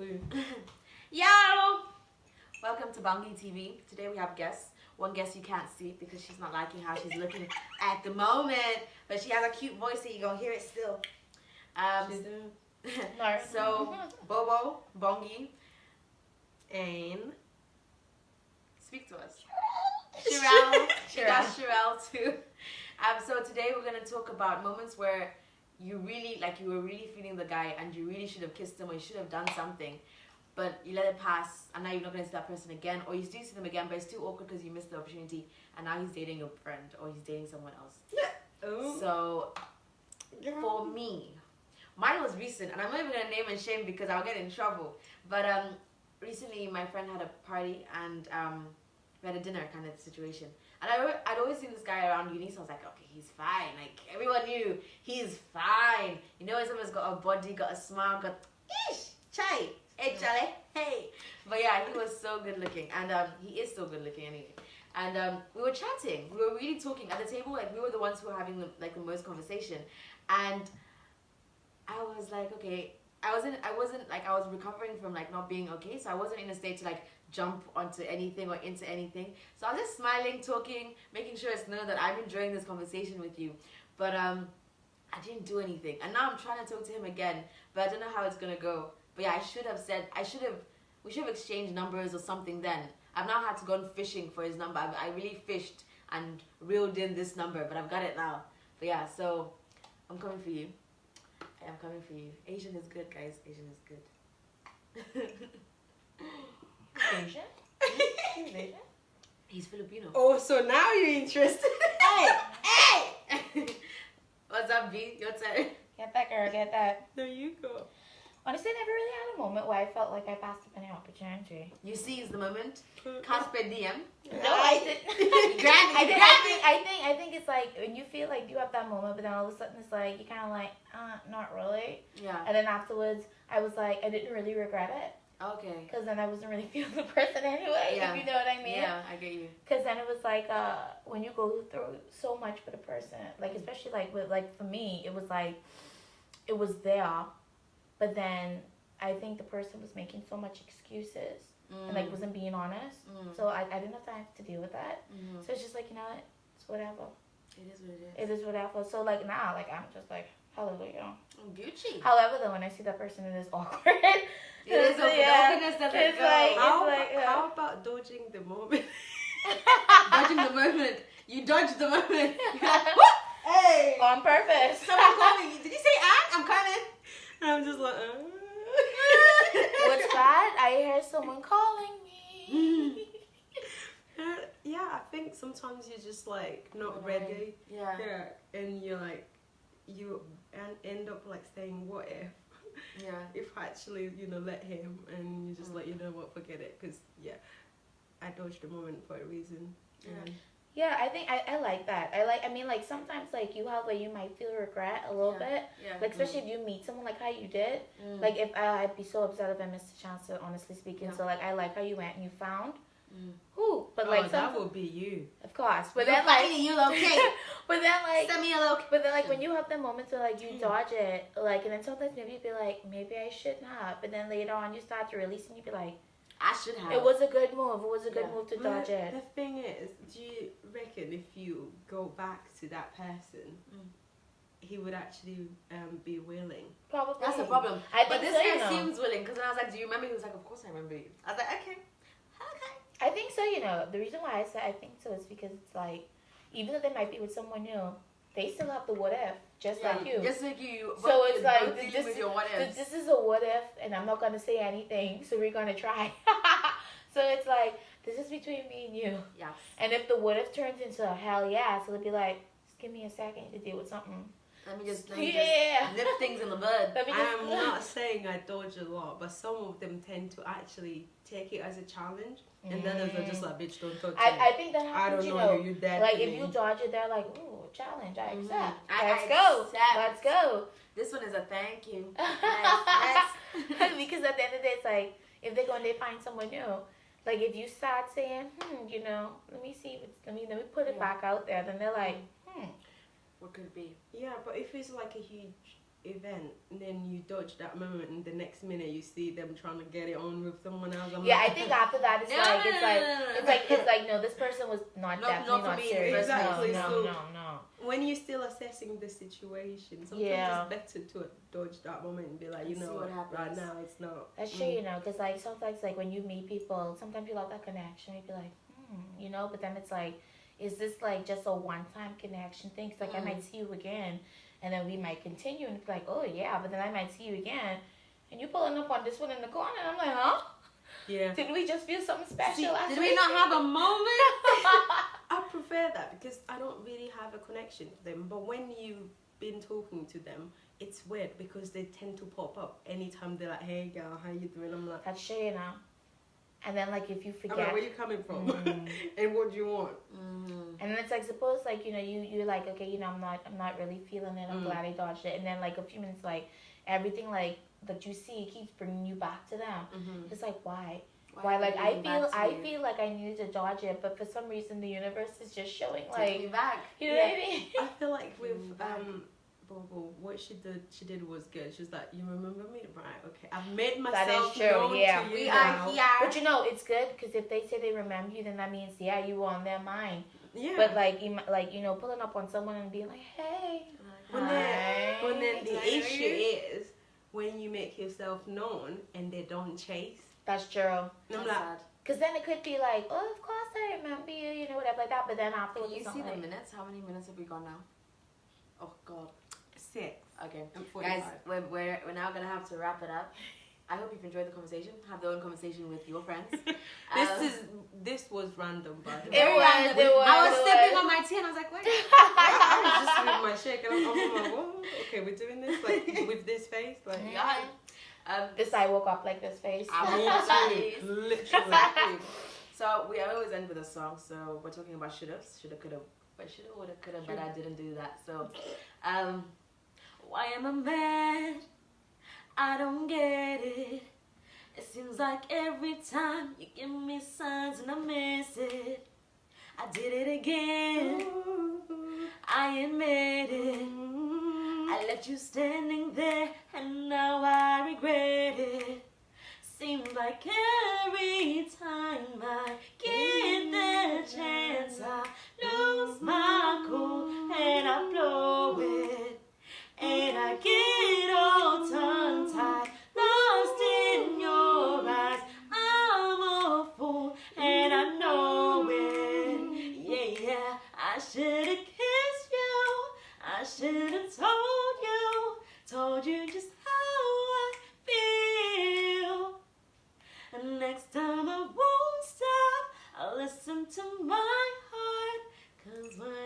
Yo! Welcome to Bongi TV. Today we have guests. One guest you can't see because she's not liking how she's looking at the moment, but she has a cute voice, so you're gonna hear it still. So Bobo, Bongi, and speak to us. Sherelle. Sherelle too. So today we're gonna talk about moments where you were really feeling the guy and you really should have kissed him or you should have done something, but you let it pass and now you're not gonna see that person again, or you do see them again but it's too awkward because you missed the opportunity and now he's dating your friend or he's dating someone else. So for me, mine was recent and I'm not even gonna name and shame because I'll get in trouble. But recently my friend had a party and we had a dinner kind of situation. And I'd always seen this guy around uni, so I was like, okay, he's fine. Like, everyone knew, he's fine. You know, someone's got a body, got a smile, got, ish, chai, hey, chale, hey. But yeah, he was so good looking. And he is so good looking anyway. And we were chatting. We were really talking. At the table, like, we were the ones who were having, the most conversation. And I was like, okay, I was recovering from, not being okay. So I wasn't in a state to, jump onto anything or into anything. So I was just smiling, talking, making sure it's known that I'm enjoying this conversation with you. But I didn't do anything. And now I'm trying to talk to him again, but I don't know how it's gonna go. But yeah, we should have exchanged numbers or something then. I've now had to go fishing for his number. I really fished and reeled in this number, but I've got it now. But yeah, so I'm coming for you. I am coming for you. Asian is good, guys. Asian is good. Asian? He's Asian? He's Filipino. Oh, so now you're interested. Hey! What's up, B? Your turn. Get that, girl, get that. There you go. Honestly, I never really had a moment where I felt like I passed up any opportunity. You seized the moment. Carpe diem. No, I didn't. I think it's like when you feel like you have that moment, but then all of a sudden it's like you kind of like, not really. Yeah. And then afterwards, I was like, I didn't really regret it. Okay. Because then I wasn't really feeling the person anyway, Yeah. if you know what I mean. Yeah, I get you. Because then it was like, when you go through so much for the person, especially for me, it was like, it was there, but then I think the person was making so much excuses and wasn't being honest. So I didn't have time to deal with that. So it's just like, you know what, it's whatever. It is what it is. It is whatever. So now, I'm just like, hallelujah. Gucci. However, though, when I see that person, it is awkward. It is awkward. The awkwardness doesn't go. How about dodging the moment? Dodging the moment. You dodged the moment. Hey! On purpose. Someone called me. Did you say I'm coming? And I'm just like, What's bad? I hear someone calling me. Yeah, I think sometimes you're just not Right. ready. Yeah. Yeah, and you're you end up saying, what if? Yeah. If I actually, let him, and you just you know what, forget it. Because, yeah, I dodged the moment for a reason. Yeah. Yeah, I think I like that. Sometimes you have where you might feel regret a little bit. Yeah. Especially if you meet someone how you did. If I'd be so upset if I missed a chance to honestly speaking. Yeah. So I like how you went and you found who. But that would be you. of course. But You're then finding you okay. but then Send me a look. but then when you have the moments where you dodge it, and then sometimes maybe you'd be like, maybe I shouldn't have. But then later on you start to release and you'd be like, I should have. it was a good move. It was a good move to But dodge it. the thing is, do you reckon if you go back to that person, he would actually be willing? Probably. That's the problem. But this guy seems willing because when I was like, do you remember? He was like, of course I remember you. I was like, okay. I think so, The reason why I said I think so is because it's even though they might be with someone new, they still have the what if, just like you. Just like you. So it's with your what ifs. this is a what if, and I'm not going to say anything, so we're going to try. So it's this is between me and you. Yes. And if the what if turns into a hell yeah, so they'll be like, just give me a second to deal with something. Let me just Yeah. nip things in the bud. I'm not saying I dodge a lot, but some of them tend to actually take it as a challenge, and then others are just like, bitch, don't touch me. I think that I happens, don't know you, you're dead to if me. you dodge it, they're like, ooh, challenge, I accept. I Let's go. accept. Let's go. This one is a thank you. Next. Because at the end of the day, it's if they go and they find someone new, if you start saying, let me see, let me put it back out there, then they're like, What could it be? Yeah, but if it's a huge event, and then you dodge that moment, and the next minute you see them trying to get it on with someone else. I'm Yeah, like, I think after that it's like no, this person was definitely not for me serious. Exactly, No. when you're still assessing the situation, sometimes Yeah. it's better to dodge that moment and be like, you And see know, what happens. right now it's not. That's true, you know, because like sometimes like when you meet people, sometimes you love that connection. You be like, you know, but then it's like, is this like just a one-time connection thing? 'Cause like I might see you again, and then we might continue, and it's like, oh yeah, but then I might see you again, and you pulling up on this one in the corner, and I'm like, huh? Yeah. Didn't we just feel something special last Did week? we not have a moment? I prefer that because I don't really have a connection to them. But when you've been talking to them, it's weird because they tend to pop up anytime they're like, "Hey, girl, how you doing?" I'm like, That's true, you know. And then like if you I'm like, forget, where you coming from? Mhm. And what do you want? and then it's like suppose like you know you're like, okay, you know, I'm not really feeling it. I'm glad I dodged it. And then like a few minutes, like everything like that you see keeps bringing you back to them. It's like why like are I you back to I you? feel like I needed to dodge it, but for some reason the universe is just showing Take like me back. you know what I mean. I feel like with back. Bobo, what she did was good. She was like, you remember me, right? Okay, I've made That is myself true, known yeah. to you We now. are here. But you know it's good because if they say they remember you, then that means yeah you were on their mind. Yeah. But like you know pulling up on someone and being like, hey, When hi. then the I know issue you. is when you make yourself known and they don't chase. That's true. And I'm That's like, sad. Because then it could be like, oh, of course I remember you, you know, whatever like that. But then afterwards, Can you it's see not the like, minutes? How many minutes have we gone now? Oh God. 6 Okay. and 45. Guys, we're now gonna have to wrap it up. I hope you've enjoyed the conversation. Have your own conversation with your friends. This was random, by the It way. was, I was it sipping was. on my tea and I was like, wait. I was just with my shake and I'm like, what? Okay, we're doing this like with this face, like. Yeah. This I woke up like this face. Me too, literally. Exactly. So we always end with a song. So we're talking about shoulda, coulda, but shoulda, woulda, coulda, but I didn't do that. So, why am I mad? I don't get it. It seems like every time you give me signs and I miss it. I did it again. I admit it. I left you standing there and now I regret it. Seems like every time I get the chance I lose my cool and I blow it. And I get all tongue-tied, lost in your eyes. I'm a fool and I know it. Yeah, I should've kissed you. I should've told you just how I feel. And next time I won't stop, I'll listen to my heart. 'Cause when